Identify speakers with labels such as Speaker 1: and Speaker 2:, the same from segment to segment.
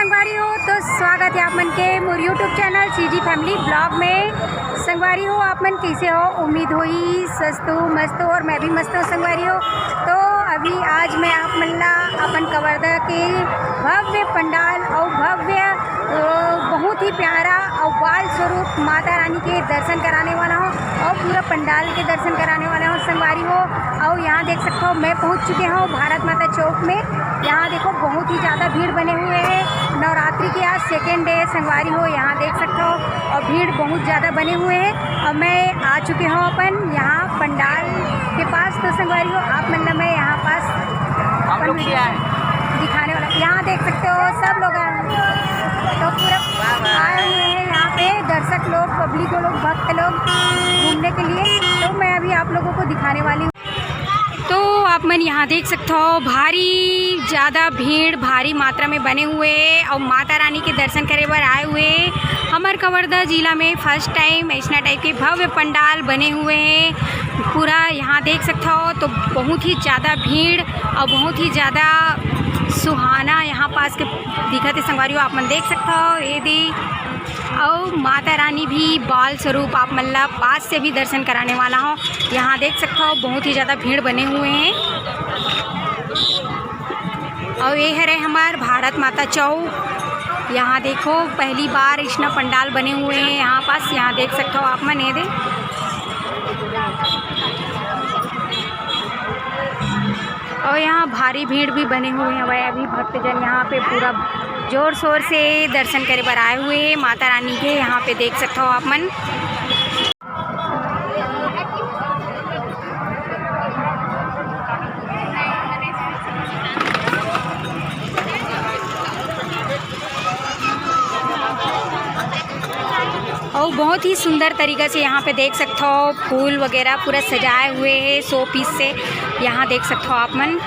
Speaker 1: संगवारी हो तो स्वागत है आप मन के मोर YouTube channel CG family blog में। संगवारी हो आप मन कैसे हो, उम्मीद होई सस्त हो मस्त हो और मैं भी मस्त हूँ संगवारी हो। तो अभी आज मैं आप मन ला अपन कवर्धा के भव्य पंडाल और भव्य बहुत ही प्यारा और बाल स्वरूप माता रानी के दर्शन कराने वाला हूँ और पूरा पंडाल के दर्शन कराने वाला हूँ संगवारी हो। और यहाँ देख सकते हो मैं पहुँच चुके हूँ भारत माता चौक में। यहाँ देखो बहुत ही ज़्यादा भीड़ बने हुए हैं। नवरात्रि के आज सेकेंड डे संगवारी हो, यहाँ देख सकते हो और भीड़ बहुत ज़्यादा बने हुए हैं। और मैं आ चुके हूँ अपन यहाँ पंडाल के पास। तो संगवारी हो आप मतलब मैं यहाँ पास दिखाने वाला, यहाँ देख सकते हो सब लोग तो पूरा आए हुए हैं यहाँ पे दर्शक लोग, पब्लिक लोग, भक्त लोग घूमने के लिए। तो मैं अभी आप लोगों को दिखाने वाली हूँ। तो आप मन यहाँ देख सकते हो भारी ज़्यादा भीड़ भारी मात्रा में बने हुए और माता रानी के दर्शन करे बर आए हुए। हमारे कवर्धा जिला में फर्स्ट टाइम ऐसा टाइप के भव्य पंडाल बने हुए हैं। पूरा यहाँ देख सकते हो तो बहुत ही ज़्यादा भीड़ और बहुत ही ज़्यादा सुहाना यहाँ पास के दिखत है संगवारी हो। आप मन देख सकते हो ये दी और माता रानी भी बाल स्वरूप आप मल्ला पास से भी दर्शन कराने वाला हूँ। यहाँ देख सकते हो बहुत ही ज़्यादा भीड़ बने हुए हैं। और ये है हमार भारत माता चौक। यहाँ देखो पहली बार इतना पंडाल बने हुए हैं यहाँ पास, यहाँ देख सकते हो आप मन ये दे। और यहाँ भारी भीड़ भी बने हुए हैं। वह अभी भक्तजन यहाँ पे पूरा जोर शोर से दर्शन करे बर आए हुए हैं माता रानी के। यहाँ पे देख सकते हो आप मन। और बहुत ही सुंदर तरीक़े से यहाँ पे देख सकते हो फूल वगैरह पूरा सजाए हुए हैं शो पीस से। यहाँ देख सकते हो आप मन।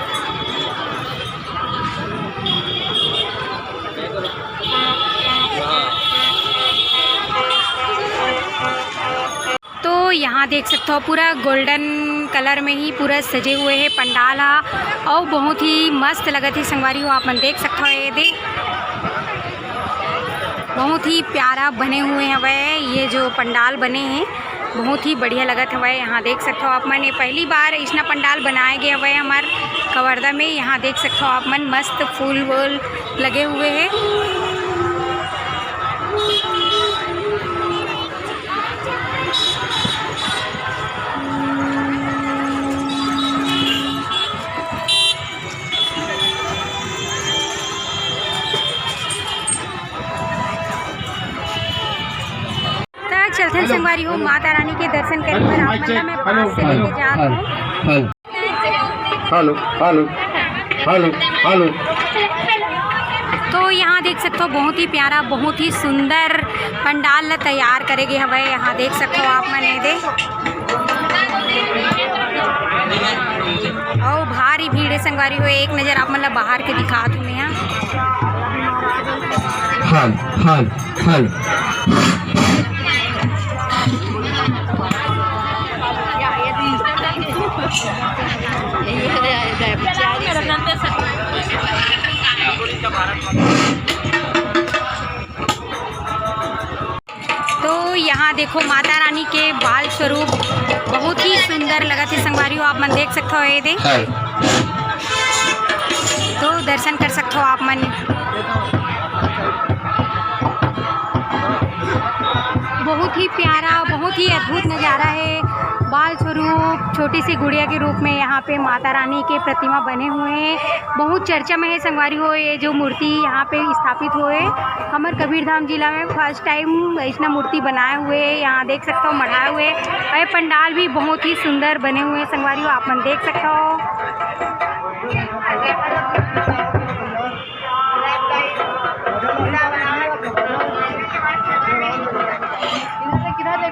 Speaker 1: तो यहाँ देख सकते हो पूरा गोल्डन कलर में ही पूरा सजे हुए हैं पंडाल और बहुत ही मस्त लगत है संगवारी हो। आप मन देख सकते हो ये दे बहुत ही प्यारा बने हुए हैं वह ये जो पंडाल बने हैं बहुत ही बढ़िया लगत है वह। यहाँ देख सकते हो आप मन ये पहली बार इतना पंडाल बनाए गए हुए हमारे कवर्धा में। यहाँ देख सकते हो आप मन मस्त फूल वूल लगे हुए हैं। चलते हैं संगवारी हो माता रानी के दर्शन करने पर आप मतलब मैं पास से लेके जा रहा हूँ।
Speaker 2: Hello hello hello hello.
Speaker 1: तो यहाँ देख सकते हो बहुत ही प्यारा बहुत ही सुंदर पंडाल तैयार करेंगे हमें। यहाँ देख सकते हो आप मैंने दे और भारी भीड़ है संगवारी हो। एक नज़र आप मतलब बाहर के दिखा दूँ मैं तो यहाँ देखो माता रानी के बाल स्वरूप बहुत ही सुंदर लगत है संगवारी हो। आप मन देख सकते हो ये दे तो दर्शन कर सकते हो आप मन। बहुत ही प्यारा बहुत ही अद्भुत नज़ारा है। बाल स्वरूप छोटी सी गुड़िया के रूप में यहाँ पे माता रानी के प्रतिमा बने हुए हैं। बहुत चर्चा में है संगवारी हो ये जो मूर्ति यहाँ पे स्थापित हुए हमारे कबीरधाम जिला में फर्स्ट टाइम ऐसा मूर्ति बनाए हुए। यहाँ देख सकते हो मढ़ाए हुए और पंडाल भी बहुत ही सुंदर बने हुए हैं संगवारी हो। आप मन देख सकते हो।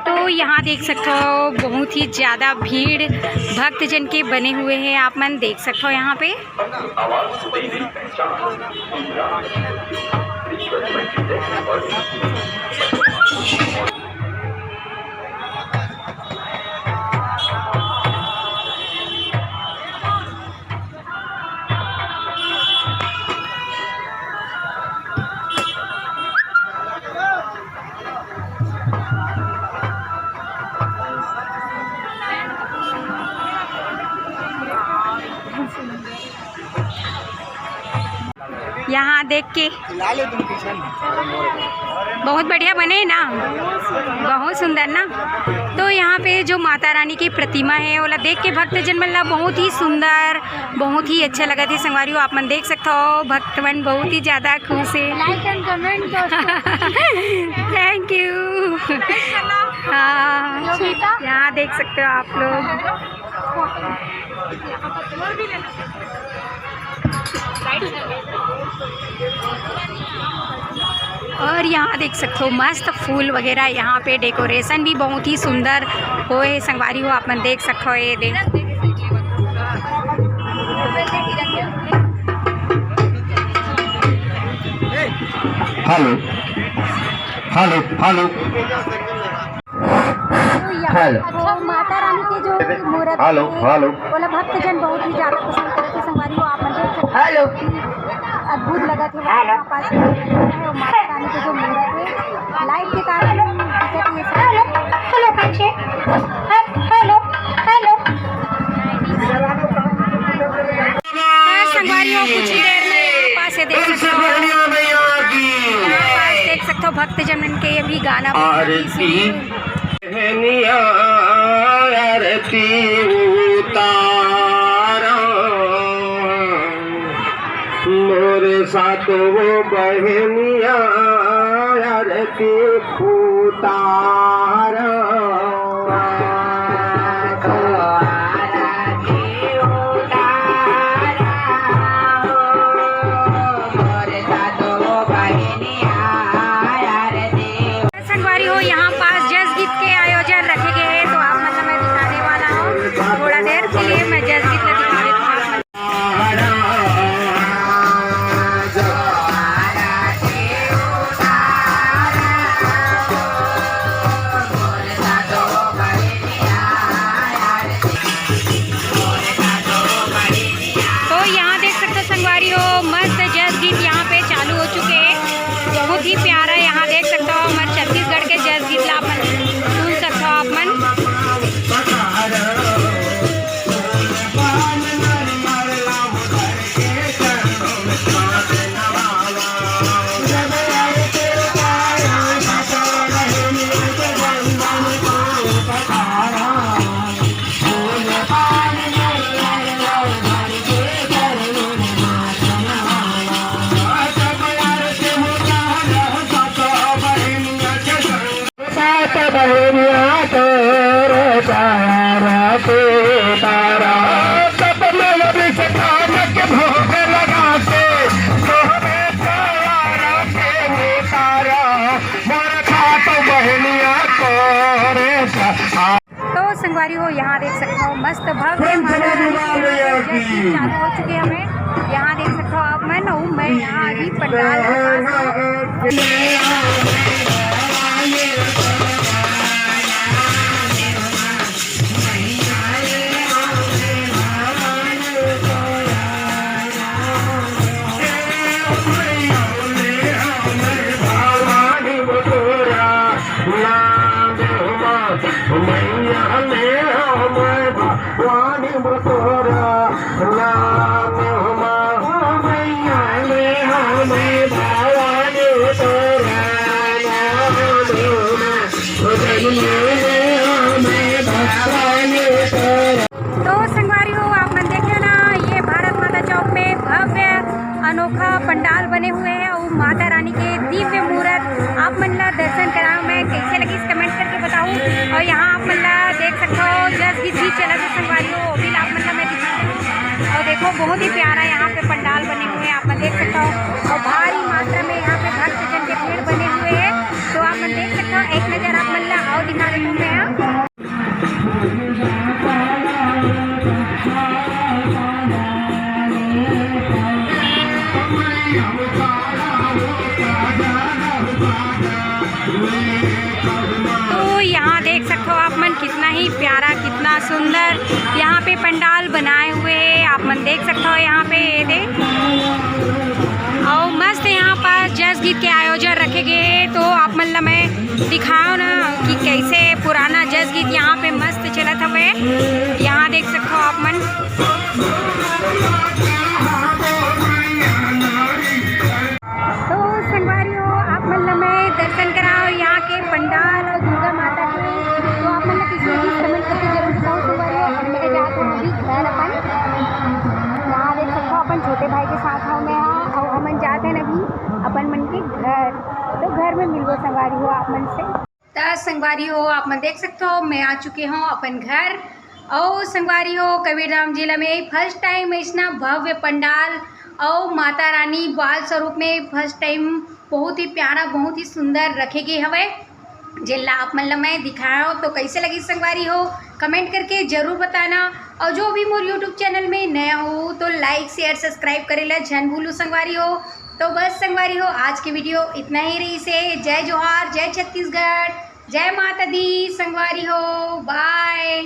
Speaker 1: तो यहाँ देख सकते हो बहुत ही ज़्यादा भीड़ भक्तजन के बने हुए हैं। आप मन देख सकते हो यहाँ पे। यहाँ देख के बहुत बढ़िया बने ना, बहुत सुंदर ना। तो यहाँ पे जो माता रानी की प्रतिमा है ओला देख के भक्तजन मन ला बहुत ही सुंदर, बहुत ही अच्छा लगा थे संगवारियों। आप मन देख सकते हो भक्तमन बहुत ही ज़्यादा खुश है। Like and comment thank you. हाँ यहाँ देख सकते हो आप लोग। और यहाँ देख सकते हो मस्त फूल वगैरह, यहाँ पे डेकोरेशन भी बहुत ही सुंदर हो है संगवारी हो। आप मन देख सकते हो ये देख।
Speaker 2: Hello hello hello hello.
Speaker 1: अच्छा माता रानी के जो मूर्त
Speaker 2: हेलो हेलो
Speaker 1: बोला भक्तजन बहुत ही ज़्यादा पसंद करते संगवारी हो। आप मन देख सकते हो
Speaker 2: हेलो।
Speaker 1: अद्भुत लगा थे वहाँ पास है और माता रानी के जो मूर्त है लाइट के कारण हेलो हेलो बच्चे हेलो हेलो संगवारी हो। कुछ ही देर में यहाँ पास है देख सकते हो, यहाँ पास देख सकते हो भक्तजन के भी गाना
Speaker 2: आरती आरती उतारा मोरे साथ वो बहनिया आरती उतारा।
Speaker 1: संगवारी हो यहाँ पास जस गीत के आयोजन रखे गए हैं, तो आप मतलब मैं दिखाने वाला हूँ थोड़ा देर के लिए। मैं जस गीत दिखा देती हूँ आप। तो यहाँ देख सकते हो संगवारी हो मस्त जस गीत यहाँ पे चालू हो चुके हैं, बहुत ही प्यारा। यहाँ देख सकते हो हमारे छत्तीसगढ़ के जस गीत ला अपन सुन सकते हो आप मन।
Speaker 2: तारा सब में भोग लगा के तारा मोर खाता बहनिया
Speaker 1: तो संगवारी हो यहाँ देख सकते हो मस्त भव्य माता रानी के जस चालू हो चुके हमें। यहाँ देख सकते हो आप मन और मैं यहाँ अभी पंडाल के पास तो संगवारी हो आप मन देखे ना, ये भारत माता चौक में भव्य अनोखा पंडाल बने हुए हैं और माता रानी के दिव्य मूर्त आप मन ला दर्शन कराऊँ। मैं कैसे लगी इस कमेंट करके बताऊँ। और यहाँ आप मन ला देख सकते हो जस गीत भी चला था संगवारी हो, अभी आप मन ला मैं दिखा दूँ। और देखो बहुत ही प्यारा यहाँ पे पंडाल बने हुए हैं, आप मन देख सकते हो। और भारी मात्रा में यहाँ पे भक्तजन के भीड़ बने हुए हैं, तो आप मन देख सकते हो। एक नज़र आप मन ला और दिखा देती हूँ मैं यहाँ। तो यहाँ देख सकते हो आप मन कितना ही प्यारा, कितना सुंदर यहाँ पे पंडाल बनाए हुए हैं। आप मन देख सकते हो यहाँ पे ये देख। और मस्त यहाँ पर जस गीत के आयोजन रखे गए, तो आप मन ला मैं दिखाओ ना कि कैसे पुराना जस गीत यहाँ पे मस्त चला था। वे यहाँ देख सकते हो आप मन। अपन मन के घर। तो घर में मिलबो संगवारी हो आप मन से। तो संगवारी हो आप मन देख सकते हो मैं आ चुके हूँ अपन घर। और संगवारी हो कबीरधाम जिला में फर्स्ट टाइम इतना भव्य पंडाल और माता रानी बाल स्वरूप में फर्स्ट टाइम बहुत ही प्यारा बहुत ही सुंदर रखे गए हवे जिला आप मन ला मैं दिखाया हो। तो कैसे लगी संगवारी हो कमेंट करके ज़रूर बताना। और जो भी मोर यूट्यूब चैनल में नया हो तो लाइक शेयर सब्सक्राइब करेला झन भूलू संगवारी हो। तो बस संगवारी हो आज की वीडियो इतना ही रही से। जय जोहार, जय छत्तीसगढ़, जय माता दी संगवारी हो, बाय।